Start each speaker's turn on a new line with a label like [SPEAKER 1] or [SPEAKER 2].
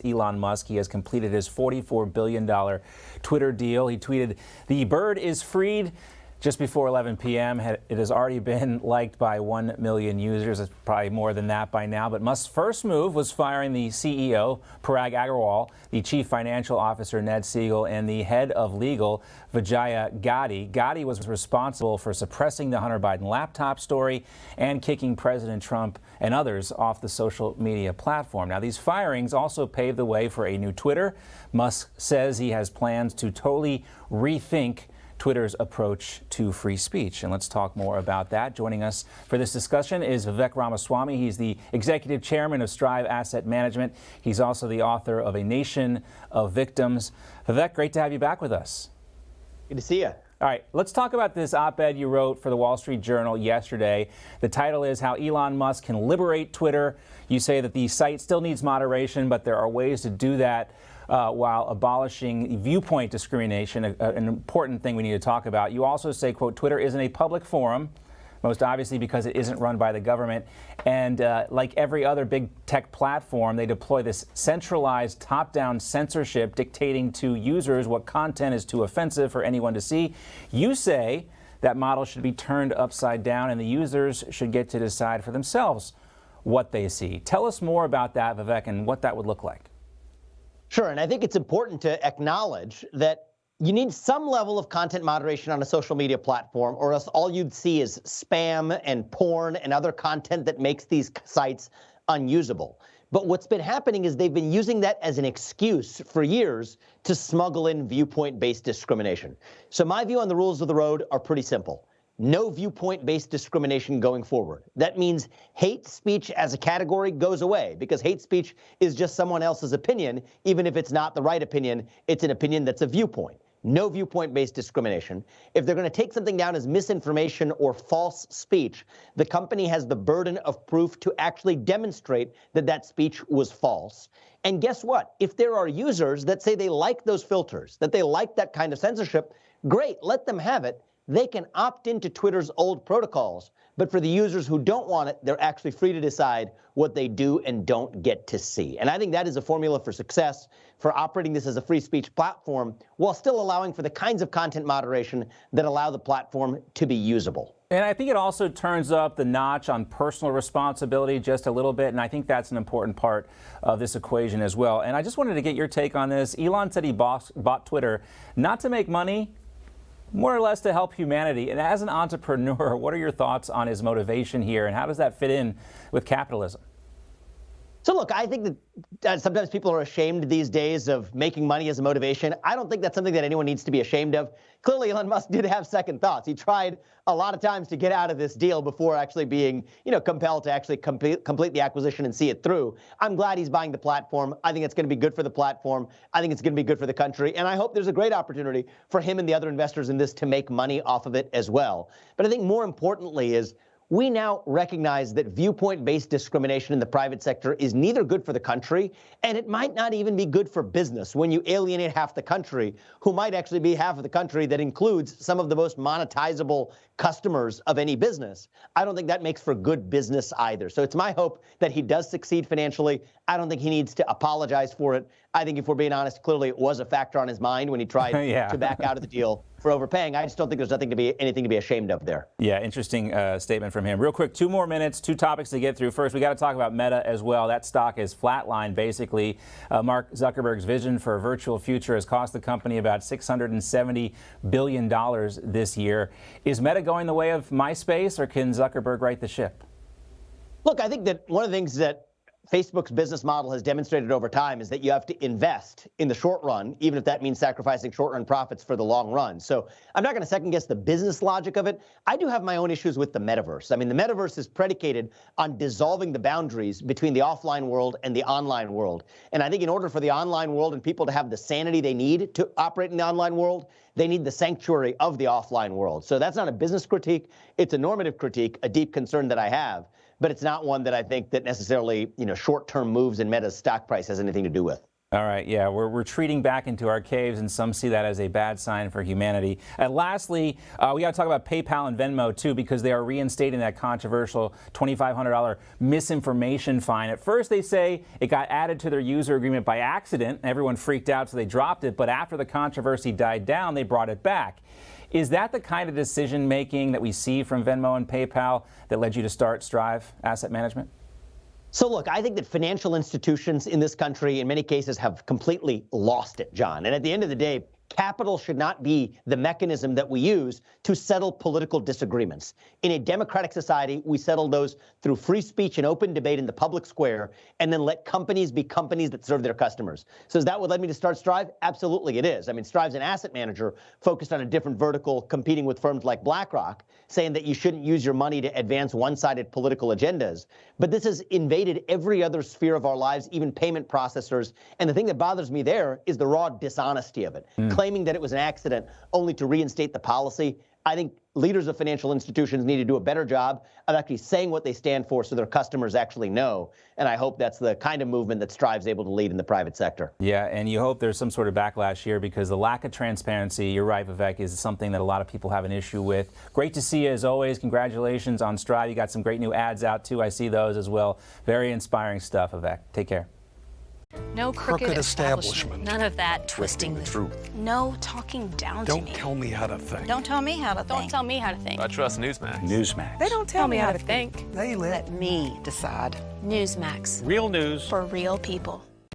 [SPEAKER 1] Elon Musk. He has completed his $44 billion Twitter deal. He tweeted, "The bird is freed." Just before 11 p.m., it has already been liked by 1 million users. It's probably more than that by now. But Musk's first move was firing the CEO, Parag Agrawal, the chief financial officer, Ned Siegel, and the head of legal, Vijaya Gadde. Gadde was responsible for suppressing the Hunter Biden laptop story and kicking President Trump and others off the social media platform. Now, these firings also paved the way for a new Twitter. Musk says he has plans to totally rethink Twitter's approach to free speech. And let's talk more about that. Joining us for this discussion is Vivek Ramaswamy. He's the executive chairman of Strive Asset Management. He's also the author of A Nation of Victims. Vivek, great to have you back with us.
[SPEAKER 2] Good to see you.
[SPEAKER 1] All right, let's talk about this op-ed you wrote for the Wall Street Journal yesterday. The title is How Elon Musk Can Liberate Twitter. You say that the site still needs moderation, but there are ways to do that while abolishing viewpoint discrimination, an important thing we need to talk about. You also say, quote, Twitter isn't a public forum, most obviously because it isn't run by the government. And like every other big tech platform, they deploy this centralized top-down censorship dictating to users what content is too offensive for anyone to see. You say that model should be turned upside down and the users should get to decide for themselves what they see. Tell us more about that, Vivek, and what that would look like.
[SPEAKER 2] Sure, and I think it's important to acknowledge that you need some level of content moderation on a social media platform, or else all you'd see is spam and porn and other content that makes these sites unusable. But what's been happening is they've been using that as an excuse for years to smuggle in viewpoint-based discrimination. So my view on the rules of the road are pretty simple. No viewpoint-based discrimination going forward. That means hate speech as a category goes away, because hate speech is just someone else's opinion. Even if it's not the right opinion, it's an opinion that's a viewpoint. No viewpoint-based discrimination. If they're going to take something down as misinformation or false speech, the company has the burden of proof to actually demonstrate that that speech was false. And guess what? If there are users that say they like those filters, that they like that kind of censorship, great, let them have it. They can opt into Twitter's old protocols. But for the users who don't want it, they're actually free to decide what they do and don't get to see. And I think that is a formula for success for operating this as a free speech platform while still allowing for the kinds of content moderation that allow the platform to be usable.
[SPEAKER 1] And I think it also turns up the notch on personal responsibility just a little bit, and I think that's an important part of this equation as well. And I just wanted to get your take on this. Elon said he bought Twitter not to make money, more or less to help humanity. And as an entrepreneur, what are your thoughts on his motivation here, and how does that fit in with capitalism?
[SPEAKER 2] So look, I think that sometimes people are ashamed these days of making money as a motivation. I don't think that's something that anyone needs to be ashamed of. Clearly, Elon Musk did have second thoughts. He tried a lot of times to get out of this deal before actually being, compelled to actually complete the acquisition and see it through. I'm glad he's buying the platform. I think it's going to be good for the platform. I think it's going to be good for the country. And I hope there's a great opportunity for him and the other investors in this to make money off of it as well. But I think more importantly is, we now recognize that viewpoint-based discrimination in the private sector is neither good for the country, and it might not even be good for business when you alienate half the country, who might actually be half of the country that includes some of the most monetizable customers of any business. I don't think that makes for good business either. So it's my hope that he does succeed financially. I don't think he needs to apologize for it. I think if we're being honest, clearly it was a factor on his mind when he tried to back out of the deal for overpaying. I just don't think there's anything to be ashamed of there.
[SPEAKER 1] Yeah, interesting statement from him. Real quick, 2 more minutes, 2 topics to get through. First, we got to talk about Meta as well. That stock is flatlined, basically. Mark Zuckerberg's vision for a virtual future has cost the company about $670 billion this year. Is Meta going the way of MySpace, or can Zuckerberg right the ship?
[SPEAKER 2] Look, I think that one of the things that Facebook's business model has demonstrated over time is that you have to invest in the short run, even if that means sacrificing short-run profits for the long run. So I'm not going to second-guess the business logic of it. I do have my own issues with the metaverse. I mean, the metaverse is predicated on dissolving the boundaries between the offline world and the online world. And I think in order for the online world and people to have the sanity they need to operate in the online world, they need the sanctuary of the offline world. So that's not a business critique. It's a normative critique, a deep concern that I have. But it's not one that I think that necessarily, short-term moves in Meta's stock price has anything to do with.
[SPEAKER 1] All right, yeah, we're retreating back into our caves, and some see that as a bad sign for humanity. And lastly, we got to talk about PayPal and Venmo, too, because they are reinstating that controversial $2,500 misinformation fine. At first, they say it got added to their user agreement by accident. Everyone freaked out, so they dropped it. But after the controversy died down, they brought it back. Is that the kind of decision-making that we see from Venmo and PayPal that led you to start Strive Asset Management?
[SPEAKER 2] So look, I think that financial institutions in this country, in many cases, have completely lost it, John. And at the end of the day, capital should not be the mechanism that we use to settle political disagreements. In a democratic society, we settle those through free speech and open debate in the public square, and then let companies be companies that serve their customers. So is that what led me to start Strive? Absolutely, it is. I mean, Strive's an asset manager focused on a different vertical, competing with firms like BlackRock, saying that you shouldn't use your money to advance one-sided political agendas. But this has invaded every other sphere of our lives, even payment processors. And the thing that bothers me there is the raw dishonesty of it. Claiming that it was an accident only to reinstate the policy. I think leaders of financial institutions need to do a better job of actually saying what they stand for so their customers actually know. And I hope that's the kind of movement that Strive's able to lead in the private sector.
[SPEAKER 1] Yeah, and you hope there's some sort of backlash here, because the lack of transparency, you're right, Vivek, is something that a lot of people have an issue with. Great to see you as always. Congratulations on Strive. You got some great new ads out too. I see those as well. Very inspiring stuff, Vivek. Take care.
[SPEAKER 3] No crooked establishment.
[SPEAKER 4] None of that twisting the
[SPEAKER 3] truth.
[SPEAKER 4] No talking down to me.
[SPEAKER 3] Don't tell me how to think.
[SPEAKER 4] Don't tell me how to think.
[SPEAKER 5] Don't tell me how to think.
[SPEAKER 6] I trust Newsmax.
[SPEAKER 3] Newsmax.
[SPEAKER 5] They don't tell me how to think.
[SPEAKER 3] They let
[SPEAKER 5] me decide.
[SPEAKER 4] Newsmax.
[SPEAKER 3] Real news
[SPEAKER 4] For real people.